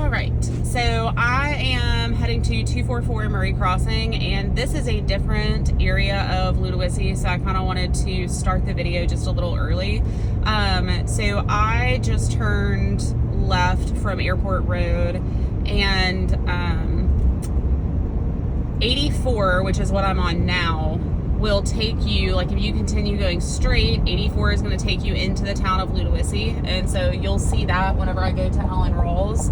All right, so I am heading to 244 Murray Crossing, and this is a different area of Ludowici, so I kind of wanted to start the video just a little early. So I just turned left from Airport Road, and 84, which is what I'm on now, will take you, like if you continue going straight, 84 is going to take you into the town of Ludowici, and so you'll see that whenever I go to Ellen Rawls.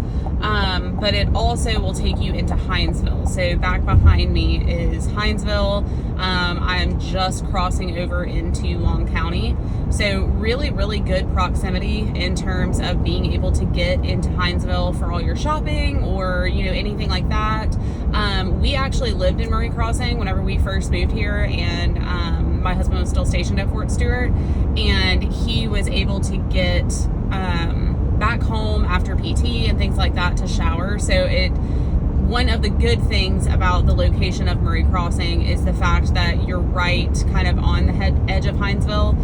But it also will take you into Hinesville. So back behind me is Hinesville. I'm just crossing over into Long County. So really, really good proximity in terms of being able to get into Hinesville for all your shopping or, you know, anything like that. We actually lived in Murray Crossing whenever we first moved here, and my husband was still stationed at Fort Stewart, and he was able to get back home after PT and things like that to shower. So one of the good things about the location of Murray Crossing is the fact that you're right kind of on the edge of Hinesville,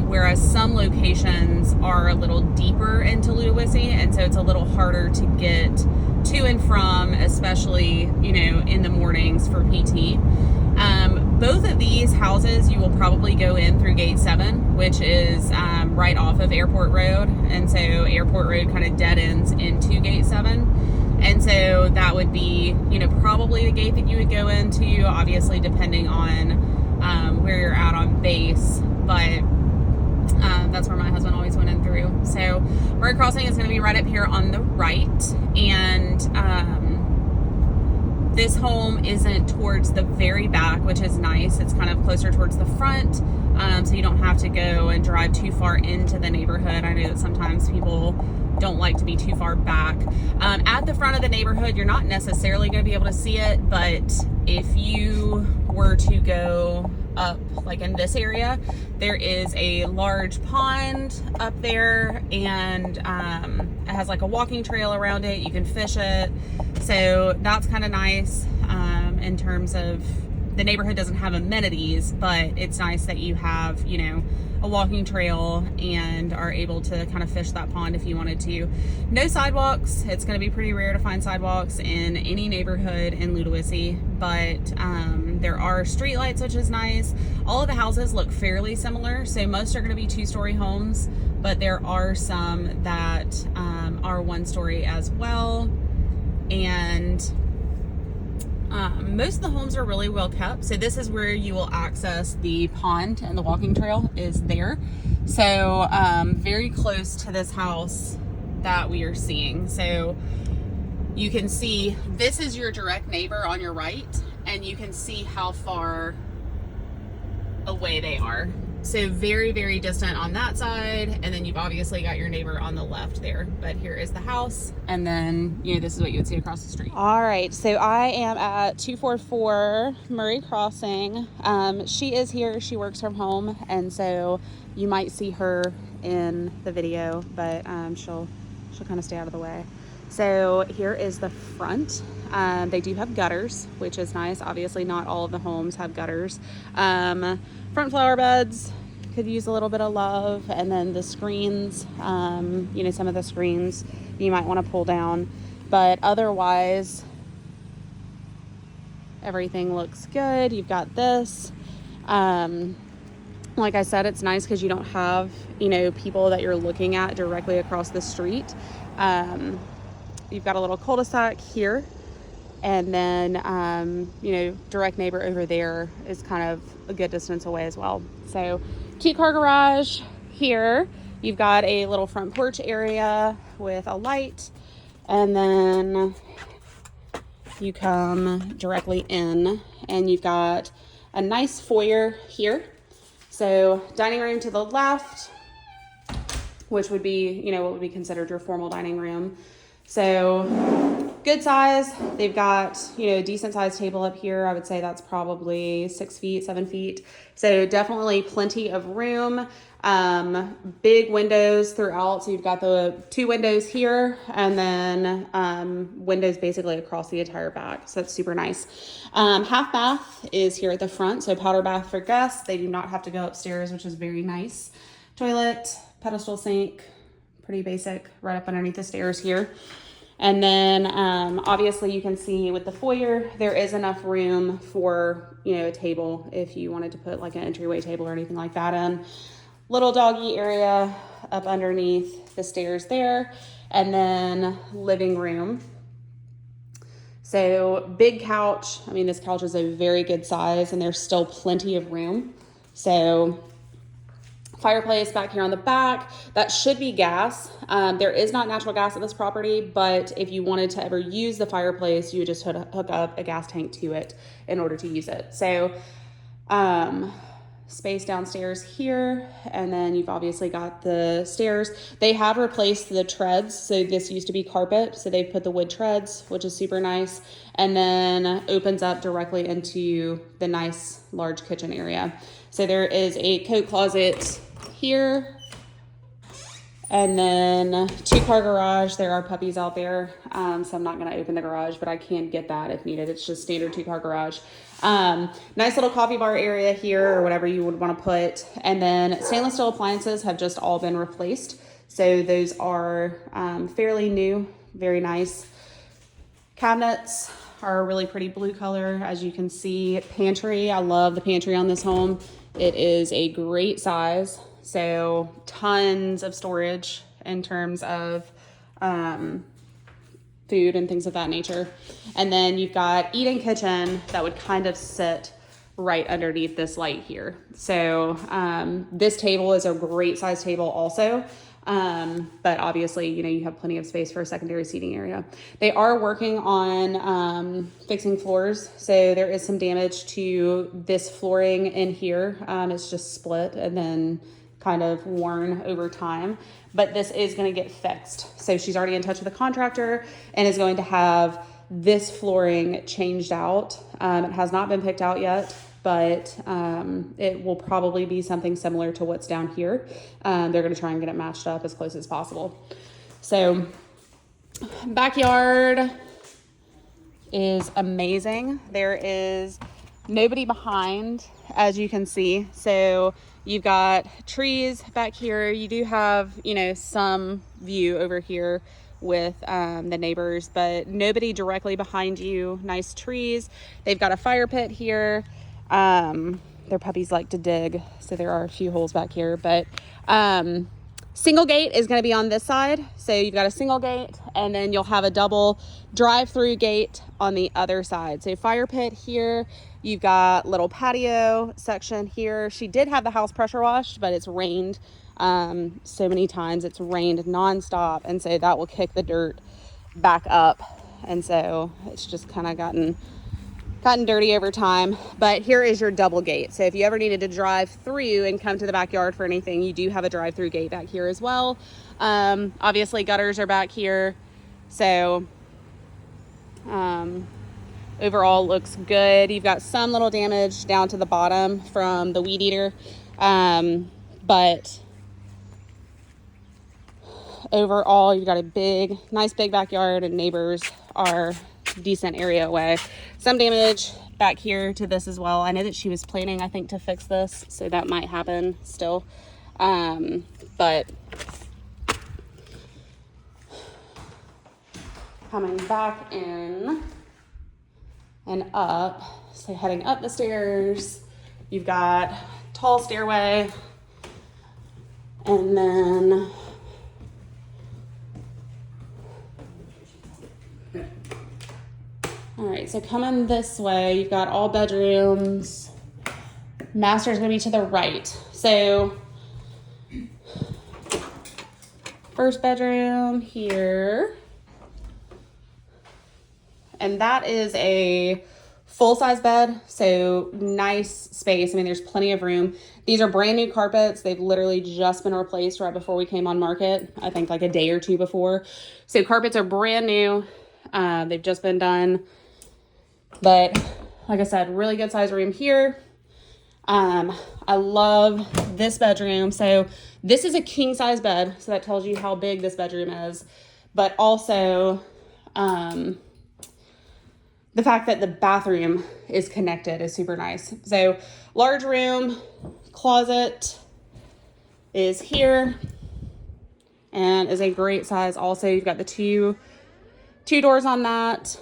whereas some locations are a little deeper into Ludowici, and so it's a little harder to get to and from, especially, you know, in the mornings for PT. Both of these houses you will probably go in through Gate 7, which is right off of Airport Road, and so Airport Road kind of dead ends into Gate 7, and so that would be, you know, probably the gate that you would go into, obviously depending on where you're at on base, but that's where my husband always went in through. So Murray Crossing is going to be right up here on the right, and this home isn't towards the very back, which is nice. It's kind of closer towards the front, so you don't have to go and drive too far into the neighborhood. I know that sometimes people don't like to be too far back. At the front of the neighborhood, you're not necessarily going to be able to see it, but if you were to go up, like in this area, there is a large pond up there, and it has like a walking trail around it. You can fish it, so that's kind of nice. In terms of, the neighborhood doesn't have amenities, but it's nice that you have, you know, a walking trail and are able to kind of fish that pond if you wanted to. No sidewalks. It's going to be pretty rare to find sidewalks in any neighborhood in Ludowici, but there are street lights, which is nice. All of the houses look fairly similar, so most are going to be two-story homes, but there are some that are one-story as well, and most of the homes are really well kept. So this is where you will access the pond, and the walking trail is there. So very close to this house that we are seeing. So you can see this is your direct neighbor on your right, and you can see how far away they are. So very, very distant on that side, and then you've obviously got your neighbor on the left there. But here is the house, and then, you know, this is what you would see across the street. All right, so I am at 244 Murray Crossing. She is here. She works from home, and so you might see her in the video, but she'll kind of stay out of the way. So here is the front. They do have gutters, which is nice. Obviously not all of the homes have gutters. Front flower beds could use a little bit of love, and then the screens, you know, some of the screens you might want to pull down, but otherwise everything looks good. You've got this, like I said, it's nice because you don't have, you know, people that you're looking at directly across the street. You've got a little cul-de-sac here, and then, you know, direct neighbor over there is kind of a good distance away as well. So cute car garage here. You've got a little front porch area with a light, and then you come directly in, and you've got a nice foyer here. So dining room to the left, which would be, you know, what would be considered your formal dining room. So good size. They've got, you know, a decent sized table up here. I would say that's probably 6 feet, 7 feet. So definitely plenty of room. Big windows throughout. So you've got the 2 windows here, and then windows basically across the entire back. So that's super nice. Half bath is here at the front. So powder bath for guests. They do not have to go upstairs, which is very nice. Toilet, pedestal sink, pretty basic, right up underneath the stairs here. And then obviously you can see with the foyer, there is enough room for, you know, a table if you wanted to put like an entryway table or anything like that in. Little doggy area up underneath the stairs there. And then living room. So big couch. I mean, this couch is a very good size and there's still plenty of room. So fireplace back here on the back, that should be gas. There is not natural gas at this property, but if you wanted to ever use the fireplace, you would just hook up a gas tank to it in order to use it. So space downstairs here, and then you've obviously got the stairs. They have replaced the treads, so this used to be carpet, so they've put the wood treads, which is super nice, and then opens up directly into the nice large kitchen area. So there is a coat closet here, and then 2-car garage. There are puppies out there, so I'm not going to open the garage, but I can get that if needed. It's just standard 2-car garage. Nice little coffee bar area here, or whatever you would want to put. And then stainless steel appliances have just all been replaced, so those are fairly new, very nice. Cabinets are a really pretty blue color, as you can see. Pantry, I love the pantry on this home. It is a great size, so tons of storage in terms of food and things of that nature. And then you've got eat-in kitchen that would kind of sit right underneath this light here. So this table is a great size table also. But obviously, you know, you have plenty of space for a secondary seating area. They are working on fixing floors. So there is some damage to this flooring in here. It's just split and then kind of worn over time. But this is going to get fixed. So she's already in touch with the contractor and is going to have this flooring changed out. It has not been picked out yet, but it will probably be something similar to what's down here. They're going to try and get it matched up as close as possible. So backyard is amazing. There is nobody behind, as you can see. So you've got trees back here. You do have, you know, some view over here with the neighbors, but nobody directly behind you. Nice trees. They've got a fire pit here. Their puppies like to dig, so there are a few holes back here, but single gate is going to be on this side. So you've got a single gate, and then you'll have a double drive-through gate on the other side. So fire pit here. You've got little patio section here. She did have the house pressure washed, but it's rained so many times. It's rained nonstop, and so that will kick the dirt back up, and so it's just kind of gotten dirty over time. But here is your double gate. So if you ever needed to drive through and come to the backyard for anything, you do have a drive-through gate back here as well. Obviously gutters are back here. So overall looks good. You've got some little damage down to the bottom from the weed eater. But overall, you've got a nice big backyard, and neighbors are decent area away. Some damage back here to this as well. I know that she was planning, I think, to fix this, so that might happen still. But coming back in and up, so heading up the stairs, you've got tall stairway, and then all right, so coming this way, you've got all bedrooms. Master's gonna be to the right. So first bedroom here. And that is a full-size bed, so nice space. I mean, there's plenty of room. These are brand new carpets. They've literally just been replaced right before we came on market, I think like a day or two before. So carpets are brand new. They've just been done. But like I said, really good size room here. I love this bedroom. So this is a king size bed, so that tells you how big this bedroom is. But also the fact that the bathroom is connected is super nice. So large room, closet is here and is a great size. Also, you've got the two 2 doors on that.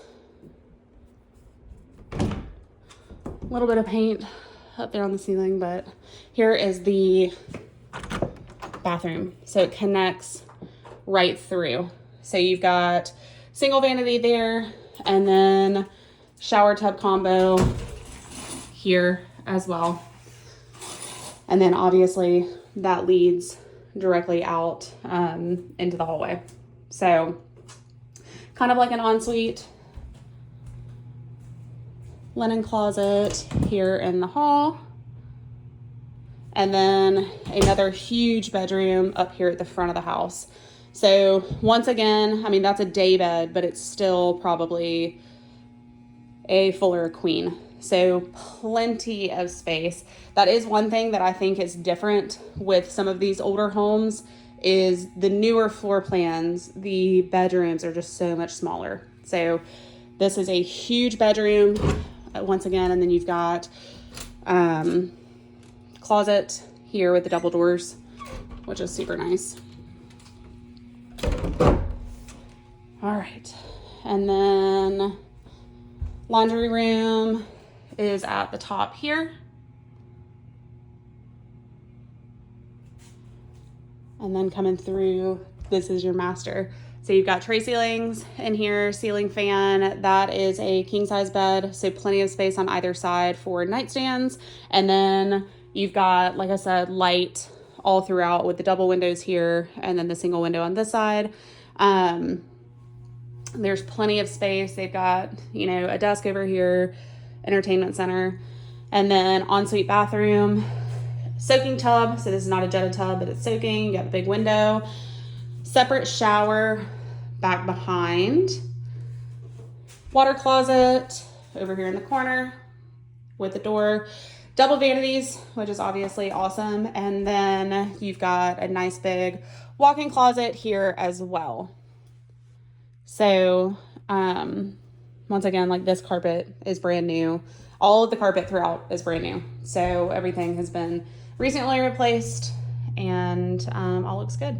A little bit of paint up there on the ceiling, but here is the bathroom. So it connects right through. So you've got single vanity there, and then shower tub combo here as well. And then obviously that leads directly out into the hallway. So kind of like an ensuite. Linen closet here in the hall. And then another huge bedroom up here at the front of the house. So once again, I mean, that's a day bed, but it's still probably a fuller queen. So plenty of space. That is one thing that I think is different with some of these older homes is the newer floor plans, the bedrooms are just so much smaller. So this is a huge bedroom once again, and then you've got closet here with the double doors, which is super nice. All right, and then laundry room is at the top here. And then coming through, this is your master. So you've got tray ceilings in here, ceiling fan. That is a king size bed, so plenty of space on either side for nightstands. And then you've got, like I said, light all throughout with the double windows here and then the single window on this side. There's plenty of space. They've got, you know, a desk over here, entertainment center, and then ensuite bathroom, soaking tub. So this is not a jetted tub, but it's soaking. You got the big window, separate shower back behind, water closet over here in the corner with the door, double vanities, which is obviously awesome. And then you've got a nice big walk-in closet here as well. So, once again, like this carpet is brand new. All of the carpet throughout is brand new. So everything has been recently replaced and all looks good.